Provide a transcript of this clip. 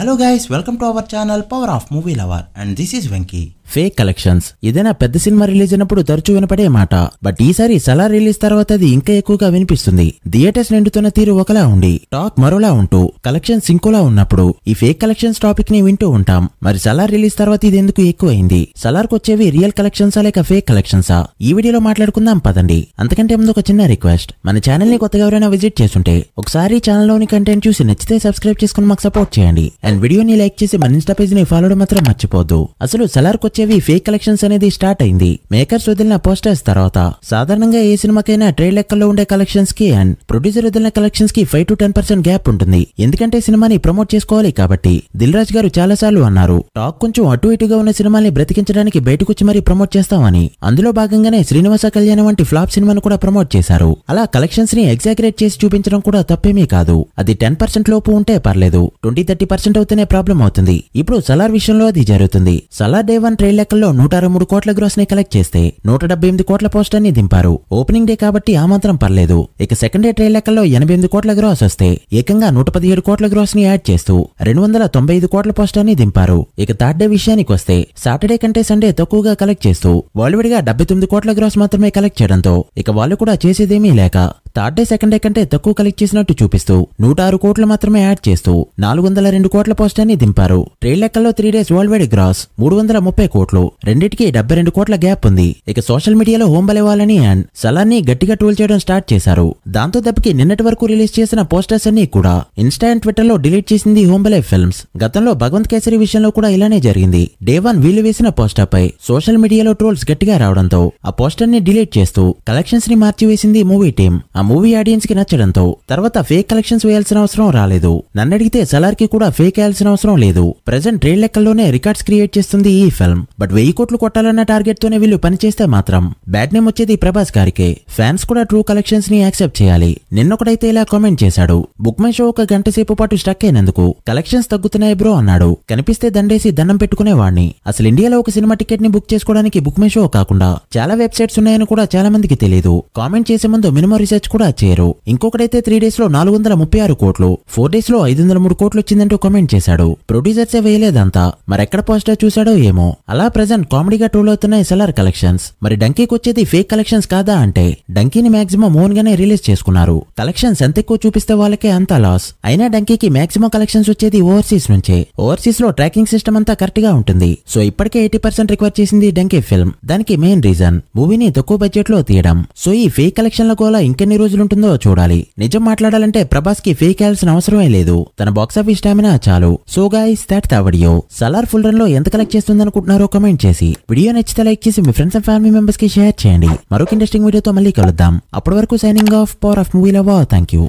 Hello guys, welcome to our channel Power of Movie Lover and this is Venky. Fake collections ఏదైనా పెద్ద cinema release అయినప్పుడు తరచూ వినపడే మాట. But ఈసారి Salaar release తర్వాత అది ఇంకా ఎక్కువగా వినిపిస్తుంది. థియేటర్స్ నిండుతున్న తీరు ఒకలా ఉండి టాక్ మరోలా ఉంటూ కలెక్షన్స్ ఇంకోలా ఉన్నప్పుడు ఈ ఫేక్ కలెక్షన్స్ టాపిక్ ని వింటూ ఉంటాం. మరి సలార్ రిలీజ్ తర్వాత ఇది ఎందుకు ఎక్కువైంది? సలార్ కు వచ్చేవి రియల్ కలెక్షన్సా లేక ఫేక్ కలెక్షన్సా? ఈ వీడియోలో మాట్లాడుకుందాం పదండి. అంతకంటే ముందు ఒక చిన్న రిక్వెస్ట్, మన ఛానల్ ని కొత్తగా ఎవరైనా విజిట్ చేస్తుంటే ఒకసారి ఛానల్ లోని కంటెంట్ చూసి నచ్చితే సబ్స్క్రైబ్ చేసుకుని మాకు సపోర్ట్ చేయండి. అండ్ వీడియోని లైక్ చేసి మన ఇన్స్టా పేజ్ ని ఫాలో మాత్రం మర్చిపోద్దు. అసలు సలార్ కు వచ్చేవి ఫేక్ కలెక్షన్స్ అనేది స్టార్ట్ అయింది మేకర్స్ వదిలిన పోస్టర్స్ తర్వాత. సాధారణంగా ఏ సినిమాకైనా ట్రేడ్ లెక్కల్లో ఉండే కలెక్షన్స్ కి అండ్ ప్రొడ్యూసర్ వదిలిన కలెక్షన్స్ కి 5 to 10% గ్యాప్ ఉంటుంది. ఎందుకంటే సినిమాని ప్రమోట్ చేసుకోవాలి కాబట్టి. దిల్ రాజు గారు చాలా సార్లు అన్నారు, టాక్ కొంచెం అటు ఇటుగా ఉన్న సినిమాల్ని బ్రతికించడానికి బయటకొచ్చి మరీ ప్రమోట్ చేస్తామని. అందులో భాగంగానే శ్రీనివాస కళ్యాణం వంటి ఫ్లాప్ సినిమాను కూడా ప్రమోట్ చేశారు. అలా కలెక్షన్స్ ని ఎగ్జాగరేట్ చేసి చూపించడం కూడా తప్పేమీ కాదు. అది 10% లోపు ఉంటే పర్లేదు, 20-30% అవుతేనే ప్రాబ్లం అవుతుంది. ఇప్పుడు సలార్ విషయంలో అది జరుగుతుంది. సలార్ డే 1 ట్రేడ్ లెక్కల్లో 163 కోట్ల గ్రాస్ ని కలెక్ట్ చేస్తే 178 కోట్ల పోస్టర్ ని దింపారు. ఓపెనింగ్ డే కాబట్టి ఆ మాత్రం పర్లేదు. ఇక సెకండ్ డే ట్రేడ్ లెక్కల్లో 88 కోట్ల గ్రాస్ వస్తే ఏకంగా 117 కోట్ల గ్రాస్ ని యాడ్ చేస్తూ 295 కోట్ల పోస్టర్ ని దింపారు. ఇక థర్డ్ డే విషయానికి వస్తే సాటర్డే కంటే సండే తక్కువగా కలెక్ట్ చేస్తూ వాల్విడిగా 79 కోట్ల గ్రాస్ మాత్రమే కలెక్ట్ చేయడంతో ఇక వాళ్ళు కూడా చేసేదేమీ లేక థర్డ్ డే సెకండ్ డే కంటే తక్కువ కలెక్ట్ చేసినట్టు చూపిస్తూ 106 కోట్లు మాత్రమే యాడ్ చేస్తూ 402 కోట్ల పోస్టర్ ని దింపారు. ట్రేడ్ లెక్కల్లో 3 డేస్ వరల్డ్ వైడ్ గ్రాస్ 330 కోట్లు, రెండింటికి 72 కోట్ల గ్యాప్ ఉంది. ఇక సోషల్ మీడియాలో హోంబలేవాలని అండ్ సలార్ ని గట్టిగా ట్రోల్ చేయడం స్టార్ట్ చేశారు. దాంతో దెబ్బకి నిన్నటి వరకు రిలీజ్ చేసిన పోస్టర్స్ అన్ని కూడా ఇన్స్టా అండ్ ట్విట్టర్ లో డిలీట్ చేసింది హోంబలే ఫిల్మ్స్. గతంలో భగవంత్ కేసరి విషయంలో కూడా ఇలానే జరిగింది. డే 1 వీళ్ళు వేసిన పోస్టర్ పై సోషల్ మీడియాలో ట్రోల్స్ గట్టిగా రావడంతో ఆ పోస్టర్ ని డిలీట్ చేస్తూ కలెక్షన్స్ ని మార్చివేసింది మూవీ టీం. ఆ మూవీ ఆడియన్స్ కి నచ్చడంతో తర్వాత ఫేక్ కలెక్షన్స్ వేయాల్సిన అవసరం రాలేదు. నన్నడిగితే సలార్ కి కూడా ఫేక్ వేయాల్సిన అవసరం లేదు. ప్రెజెంట్ ట్రేడ్ లెక్కల్లోనే రికార్డ్స్ క్రియేట్ చేస్తుంది ఈ ఫిల్మ్. బట్ 1000 కోట్లు కొట్టాలన్న టార్గెట్ తోనే వీళ్ళు పనిచేస్తే మాత్రం బ్యాడ్ నేమ్ వచ్చేది ప్రభాస్ గారికే. ఫ్యాన్స్ కూడా ట్రూ కలెక్షన్స్ ని యాక్సెప్ట్ చేయాలి. నిన్నొకడైతే ఇలా కామెంట్ చేశాడు, బుక్ మై షో 1 గంట సేపు పాటు స్టక్ అయినందుకు కలెక్షన్స్ తగ్గుతున్నాయి బ్రో అన్నాడు. కనిపిస్తే దండేసి దండం పెట్టుకునేవాడిని. అసలు ఇండియాలో ఒక సినిమా టికెట్ ని బుక్ చేసుకోవడానికి బుక్ మై షో కాకుండా చాలా వెబ్సైట్స్ ఉన్నాయని కూడా చాలా మందికి తెలియదు. కామెంట్ చేసే ముందు మినిమం రీసెర్చ్ కూడా చేయరు. ఇంకొకడైతే 3 డేస్ లో 436 కోట్లు, 4 డేస్ లో 503 కోట్లు వచ్చిందంటూ కామెంట్ చేశాడు. ప్రొడ్యూసర్సే వేయలేదంతా, మరెక్కడ పోస్టర్ చూశాడో ఏమో. అలా ప్రెజెంట్ కామెడీగా ట్రోల్ అవుతున్నాయి సలార్ కలెక్షన్స్. మరి డంకీకి వచ్చేది ఫేక్ కలెక్షన్స్ కాదా అంటే డంకీని మాక్సిమం ఓన్ గానే రిలీజ్ చేసుకున్నారు. కలెక్షన్స్ ఎంత ఎక్కువ చూపిస్తే వాళ్ళకే అంత లాస్. అయినా డంకీకి మాక్సిమం కలెక్షన్స్ వచ్చేది ఓవర్సీస్ నుంచే. ఓవర్సీస్ లో ట్రాకింగ్ సిస్టమ్ అంతా కరెక్ట్ గా ఉంటుంది. సో ఇప్పటికే 80% రికవర్ చేసింది డంకీ ఫిల్మ్. దానికి మెయిన్ రీజన్ మూవీని తక్కువ బడ్జెట్ లో తీయడం. సో ఈ ఫేక్ కలెక్షన్ల గోల ఇంకెన్ని రోజులుంటుందో చూడాలి. నిజం మాట్లాడాలంటే ప్రభాస్ కి ఫేక్ వేయాల్సిన అవసరమే లేదు. తన బాక్సాఫీస్ స్టామినా చాలు. So guys that's the video. Salaar full run లో ఎంత కలెక్ట్ చేస్తుందనుకుంటున్నారో కామెంట్ చేసి వీడియో నచ్చితే లైక్ చేసి మీ ఫ్రెండ్స్ అండ్ ఫ్యామిలీ మెంబర్స్ కి షేర్ చేయండి. మరొక ఇంట్రెస్టింగ్ వీడియోతో మళ్ళీ కలుద్దాం. అప్పటి వరకు signing off. Power of movie lover. Thank you.